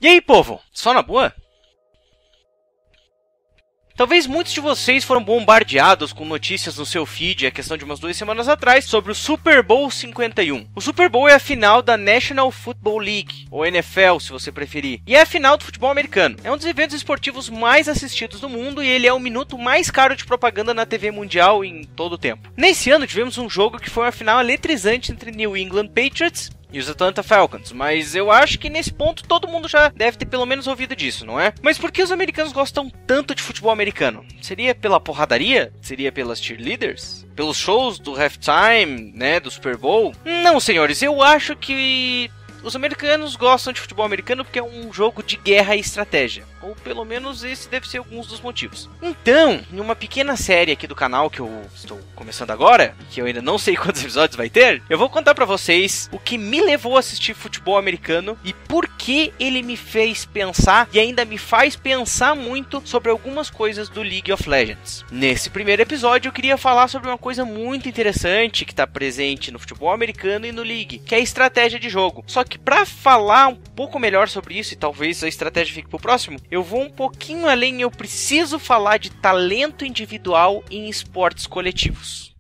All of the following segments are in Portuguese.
E aí, povo? Só na boa? Talvez muitos de vocês foram bombardeados com notícias no seu feed, a questão de umas 2 semanas atrás, sobre o Super Bowl 51. O Super Bowl é a final da National Football League, ou NFL, se você preferir, e é a final do futebol americano. É um dos eventos esportivos mais assistidos do mundo e ele é o minuto mais caro de propaganda na TV mundial em todo o tempo. Nesse ano tivemos um jogo que foi uma final eletrizante entre New England Patriots e os Atlanta Falcons, mas eu acho que nesse ponto todo mundo já deve ter pelo menos ouvido disso, não é? Mas por que os americanos gostam tanto de futebol americano? Seria pela porradaria? Seria pelas cheerleaders? Pelos shows do halftime, né, do Super Bowl? Não, senhores, eu acho que os americanos gostam de futebol americano porque é um jogo de guerra e estratégia. Ou pelo menos esse deve ser alguns dos motivos. Então, em uma pequena série aqui do canal que eu estou começando agora, que eu ainda não sei quantos episódios vai ter, eu vou contar pra vocês o que me levou a assistir futebol americano e por que ele me fez pensar e ainda me faz pensar muito sobre algumas coisas do League of Legends. Nesse primeiro episódio eu queria falar sobre uma coisa muito interessante que está presente no futebol americano e no League, que é a estratégia de jogo. Só que para falar um pouco melhor sobre isso, e talvez a estratégia fique pro próximo, eu vou um pouquinho além, eu preciso falar de talento individual em esportes coletivos.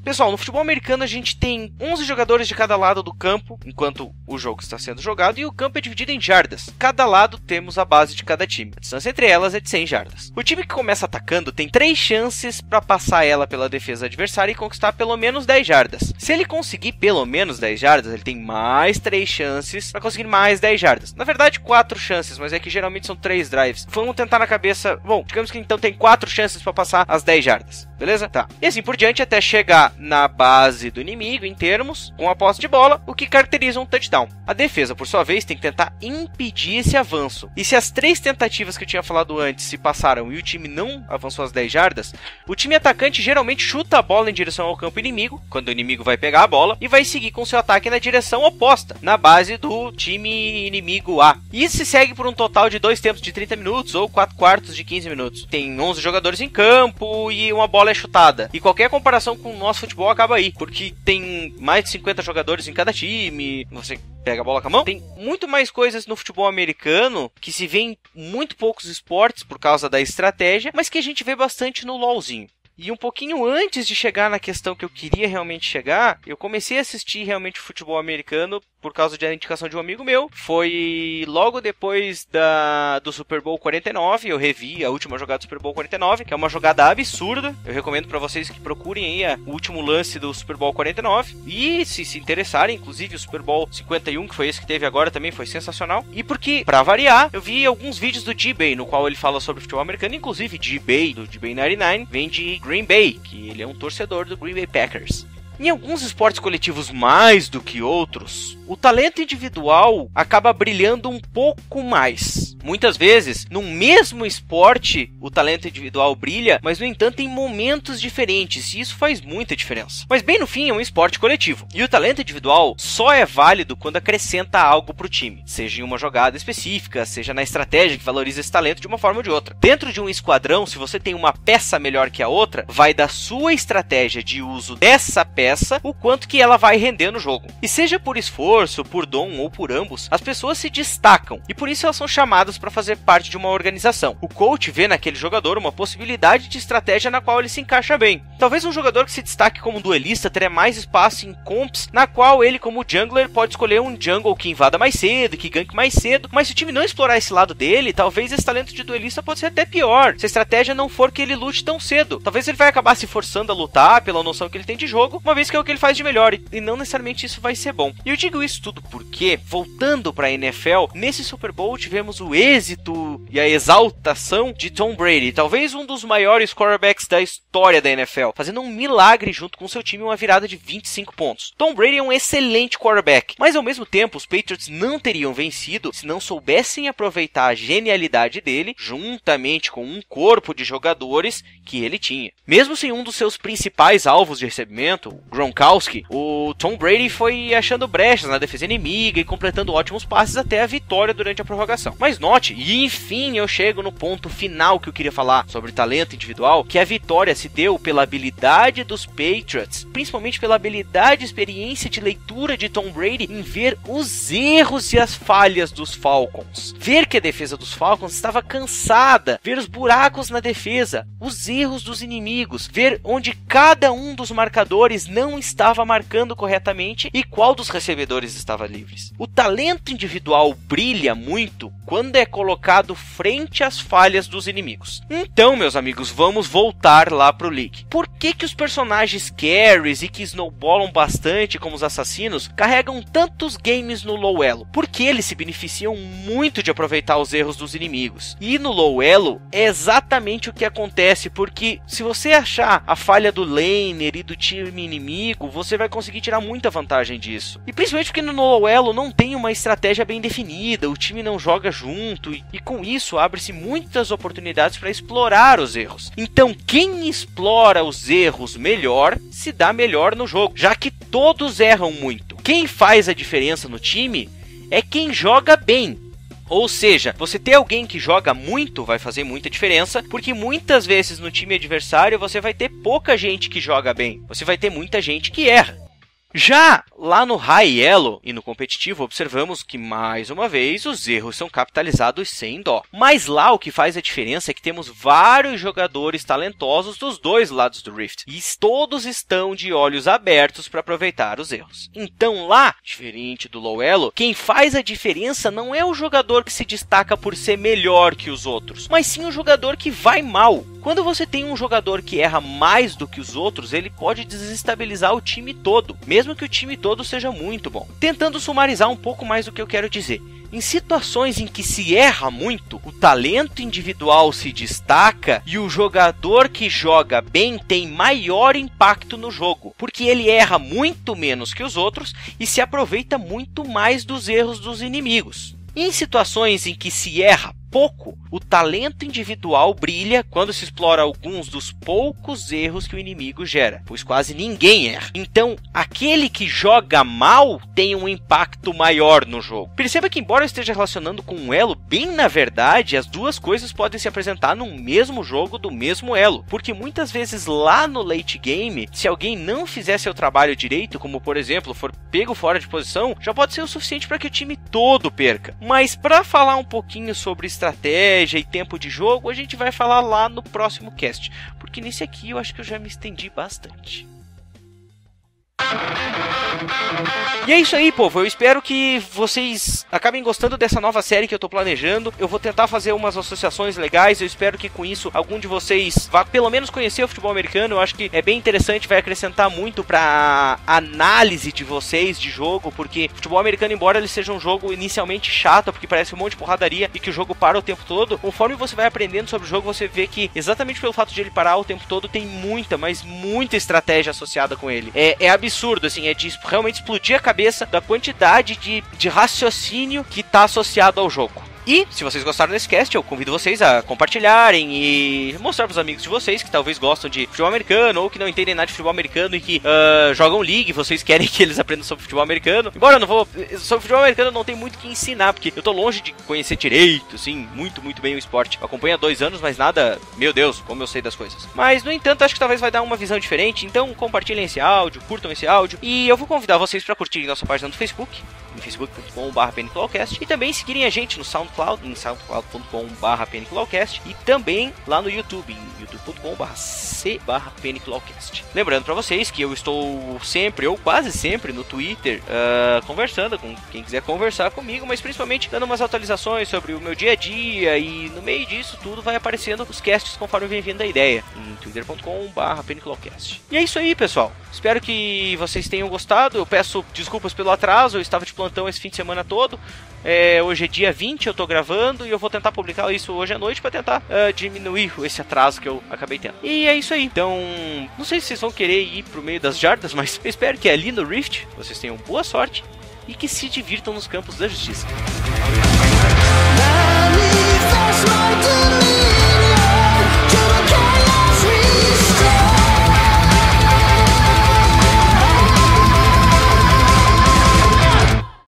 Pessoal, no futebol americano a gente tem 11 jogadores de cada lado do campo, enquanto o jogo está sendo jogado, e o campo é dividido em jardas. Cada lado temos a base de cada time. A distância entre elas é de 100 jardas. O time que começa atacando tem 3 chances para passar ela pela defesa adversária e conquistar pelo menos 10 jardas. Se ele conseguir pelo menos 10 jardas, ele tem mais 3 chances para conseguir mais 10 jardas. Na verdade, 4 chances, mas é que geralmente são 3 drives. Vamos tentar na cabeça... Bom, digamos que então tem 4 chances para passar as 10 jardas. Beleza? Tá. E assim por diante até chegar na base do inimigo em termos, com a posse de bola, o que caracteriza um touchdown. A defesa, por sua vez, tem que tentar impedir esse avanço. E se as 3 tentativas que eu tinha falado antes se passaram e o time não avançou as 10 jardas, o time atacante geralmente chuta a bola em direção ao campo inimigo, quando o inimigo vai pegar a bola, e vai seguir com seu ataque na direção oposta, na base do time inimigo A. E isso se segue por um total de 2 tempos de 30 minutos ou 4 quartos de 15 minutos. Tem 11 jogadores em campo e uma bola é chutada. E qualquer comparação com o nosso futebol acaba aí, porque tem mais de 50 jogadores em cada time, você pega a bola com a mão. Tem muito mais coisas no futebol americano que se vê em muito poucos esportes por causa da estratégia, mas que a gente vê bastante no LoLzinho. E um pouquinho antes de chegar na questão que eu queria realmente chegar, eu comecei a assistir realmente futebol americano por causa da indicação de um amigo meu. Foi logo depois do Super Bowl 49, eu revi a última jogada do Super Bowl 49, que é uma jogada absurda. Eu recomendo para vocês que procurem aí o último lance do Super Bowl 49. E se interessarem, inclusive o Super Bowl 51, que foi esse que teve agora, também foi sensacional. E porque, para variar, eu vi alguns vídeos do G-Bay, no qual ele fala sobre futebol americano, inclusive G-Bay, do G-Bay 99, vem de Green Bay, que ele é um torcedor do Green Bay Packers. Em alguns esportes coletivos mais do que outros, o talento individual acaba brilhando um pouco mais. Muitas vezes, num mesmo esporte, o talento individual brilha, mas no entanto em momentos diferentes, e isso faz muita diferença. Mas bem no fim é um esporte coletivo, e o talento individual só é válido quando acrescenta algo para o time, seja em uma jogada específica, seja na estratégia que valoriza esse talento de uma forma ou de outra. Dentro de um esquadrão, se você tem uma peça melhor que a outra, vai da sua estratégia de uso dessa peça o quanto que ela vai render no jogo. E seja por esforço, por dom ou por ambos, as pessoas se destacam e por isso elas são chamadas para fazer parte de uma organização. O coach vê naquele jogador uma possibilidade de estratégia na qual ele se encaixa bem. Talvez um jogador que se destaque como duelista terá mais espaço em comps, na qual ele como jungler pode escolher um jungle que invada mais cedo, que ganke mais cedo, mas se o time não explorar esse lado dele, talvez esse talento de duelista pode ser até pior, se a estratégia não for que ele lute tão cedo. Talvez ele vai acabar se forçando a lutar pela noção que ele tem de jogo, uma vez que é o que ele faz de melhor, e não necessariamente isso vai ser bom. E eu digo isso tudo porque, voltando para a NFL, nesse Super Bowl tivemos o êxito e a exaltação de Tom Brady, talvez um dos maiores quarterbacks da história da NFL, fazendo um milagre junto com seu time, uma virada de 25 pontos. Tom Brady é um excelente quarterback, mas ao mesmo tempo os Patriots não teriam vencido se não soubessem aproveitar a genialidade dele, juntamente com um corpo de jogadores que ele tinha. Mesmo sem um dos seus principais alvos de recebimento, Gronkowski, o Tom Brady foi achando brechas na defesa inimiga e completando ótimos passes até a vitória durante a prorrogação. Mas note, e enfim eu chego no ponto final que eu queria falar sobre talento individual, que a vitória se deu pela habilidade dos Patriots, principalmente pela habilidade e experiência de leitura de Tom Brady em ver os erros e as falhas dos Falcons. Ver que a defesa dos Falcons estava cansada, ver os buracos na defesa, os erros dos inimigos, ver onde cada um dos marcadores não estava marcando corretamente e qual dos recebedores estava livres. O talento individual brilha muito quando é colocado frente às falhas dos inimigos. Então, meus amigos, vamos voltar lá pro League. Por que os personagens carries e que snowballam bastante como os assassinos carregam tantos games no low elo? Porque eles se beneficiam muito de aproveitar os erros dos inimigos. E no low elo é exatamente o que acontece, porque se você achar a falha do laner e do time inimigo, você vai conseguir tirar muita vantagem disso. E principalmente porque no low elo não tem uma estratégia bem definida, o time não joga junto e com isso abre-se muitas oportunidades para explorar os erros. Então quem explora os erros melhor se dá melhor no jogo, já que todos erram muito. Quem faz a diferença no time é quem joga bem. Ou seja, você ter alguém que joga muito vai fazer muita diferença, porque muitas vezes no time adversário você vai ter pouca gente que joga bem, você vai ter muita gente que erra. Já lá no High Elo e no competitivo, observamos que, mais uma vez, os erros são capitalizados sem dó. Mas lá o que faz a diferença é que temos vários jogadores talentosos dos dois lados do Rift. E todos estão de olhos abertos para aproveitar os erros. Então lá, diferente do Low Elo, quem faz a diferença não é o jogador que se destaca por ser melhor que os outros, mas sim o jogador que vai mal. Quando você tem um jogador que erra mais do que os outros, ele pode desestabilizar o time todo, mesmo que o time todo seja muito bom. Tentando sumarizar um pouco mais do que eu quero dizer. Em situações em que se erra muito, o talento individual se destaca e o jogador que joga bem tem maior impacto no jogo, porque ele erra muito menos que os outros e se aproveita muito mais dos erros dos inimigos. Em situações em que se erra pouco, o talento individual brilha quando se explora alguns dos poucos erros que o inimigo gera, pois quase ninguém erra. Então, aquele que joga mal tem um impacto maior no jogo. Perceba que, embora eu esteja relacionando com um elo, bem na verdade, as duas coisas podem se apresentar num mesmo jogo do mesmo elo, porque muitas vezes lá no late game, se alguém não fizer seu trabalho direito, como por exemplo, for pego fora de posição, já pode ser o suficiente para que o time todo perca. Mas para falar um pouquinho sobre estratégia e tempo de jogo, a gente vai falar lá no próximo cast, porque nesse aqui eu acho que eu já me estendi bastante. E é isso aí, povo. Eu espero que vocês acabem gostando dessa nova série que eu tô planejando. Eu vou tentar fazer umas associações legais. Eu espero que com isso algum de vocês vá pelo menos conhecer o futebol americano. Eu acho que é bem interessante, vai acrescentar muito pra análise de vocês de jogo, porque futebol americano, embora ele seja um jogo inicialmente chato, porque parece um monte de porradaria e que o jogo para o tempo todo, conforme você vai aprendendo sobre o jogo, você vê que exatamente pelo fato de ele parar o tempo todo, tem muita, mas muita estratégia associada com ele. É absurdo, assim, é de realmente explodir a cabeça da quantidade de raciocínio que está associado ao jogo. E, se vocês gostaram desse cast, eu convido vocês a compartilharem e mostrar para os amigos de vocês que talvez gostam de futebol americano ou que não entendem nada de futebol americano e que jogam League, vocês querem que eles aprendam sobre futebol americano. Embora eu não vou... Sobre futebol americano eu não tenho muito o que ensinar, porque eu tô longe de conhecer direito, assim, muito bem o esporte. Eu acompanho há 2 anos, mas nada... Meu Deus, como eu sei das coisas. Mas, no entanto, acho que talvez vai dar uma visão diferente, então compartilhem esse áudio, curtam esse áudio. E eu vou convidar vocês para curtirem nossa página no Facebook, em facebook.com/PNClawcast, e também seguirem a gente no SoundCloud, em soundcloud.com/PNClawcast, e também lá no YouTube, em youtube.com/c/PNClawcast. Lembrando para vocês que eu estou sempre, ou quase sempre, no Twitter, conversando com quem quiser conversar comigo, mas principalmente dando umas atualizações sobre o meu dia a dia, e no meio disso tudo vai aparecendo os casts conforme vem vindo a ideia, em twitter.com/PNClawcast. E é isso aí, pessoal. Espero que vocês tenham gostado. Eu peço desculpas pelo atraso, eu estava de plantão esse fim de semana todo. Hoje é dia 20, eu tô gravando e eu vou tentar publicar isso hoje à noite para tentar diminuir esse atraso que eu acabei tendo. E é isso aí. Então, não sei se vocês vão querer ir pro meio das jardas, mas eu espero que ali no Rift vocês tenham boa sorte e que se divirtam nos campos da justiça.